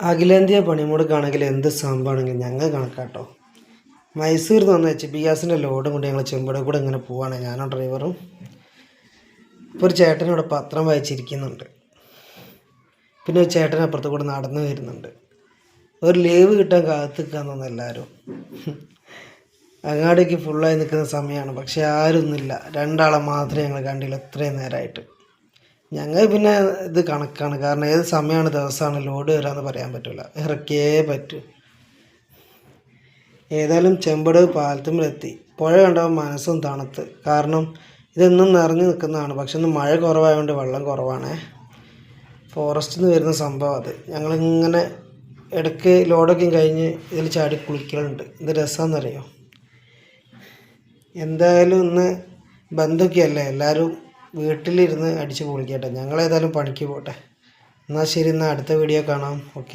അഖിലേന്ത്യാ പണിമുടക്കാണെങ്കിൽ എന്ത് സംഭവമാണെങ്കിലും ഞങ്ങൾ കണക്കാട്ടോ. മൈസൂരിൽ നിന്ന് എച്ച് പി ഗ്യാസിൻ്റെ ലോഡും കൊണ്ട് ഞങ്ങൾ ചെമ്പട കൂടെ ഇങ്ങനെ പോവാണ്, ഞാനും ഡ്രൈവറും. ഇപ്പോൾ ഒരു ചേട്ടനിവിടെ പത്രം വായിച്ചിരിക്കുന്നുണ്ട്, പിന്നെ ഒരു ചേട്ടൻ അപ്പുറത്ത് കൂടെ നടന്നു വരുന്നുണ്ട്. ഒരു ലീവ് കിട്ടാൻ കാത്തു നിൽക്കാന്ന് എല്ലാവരും. അങ്ങാടിക്ക് ഫുള്ളായി നിൽക്കുന്ന സമയമാണ്, പക്ഷേ ആരൊന്നുമില്ല. രണ്ടാളെ മാത്രമേ ഞങ്ങൾ കണ്ടില്ല ഇത്രയും നേരമായിട്ട്. ഞങ്ങൾ പിന്നെ ഇത് കണക്കാണ്, കാരണം ഏത് സമയമാണ് ദിവസമാണ് ലോഡ് വരാമെന്ന് പറയാൻ പറ്റില്ല, ഇറക്കിയേ പറ്റൂ. ഏതായാലും ചെമ്പടവ് പാലത്തുമ്പിലെത്തി. പുഴ കണ്ടപ്പോൾ മനസ്സും തണുത്ത്, കാരണം ഇതെന്നും നിറഞ്ഞു നിൽക്കുന്നതാണ്. പക്ഷെ ഇന്ന് മഴ കുറവായതുകൊണ്ട് വെള്ളം കുറവാണ്. ഫോറസ്റ്റിൽ നിന്ന് വരുന്ന സംഭവം അത്. ഞങ്ങളിങ്ങനെ ഇടയ്ക്ക് ലോഡൊക്കെ കഴിഞ്ഞ് ഇതിൽ ചാടി കുളിക്കലുണ്ട്. ഇത് രസമാണെന്നറിയോ. എന്തായാലും ഇന്ന് ബന്ധുക്കല്ലേ, എല്ലാവരും വീട്ടിലിരുന്ന് അടിച്ച് പൊളിക്കട്ടെ. ഞങ്ങളേതായാലും പണിക്ക് പോട്ടെ. എന്നാൽ ശരി, എന്നാൽ അടുത്ത വീഡിയോ കാണാം. ഓക്കെ.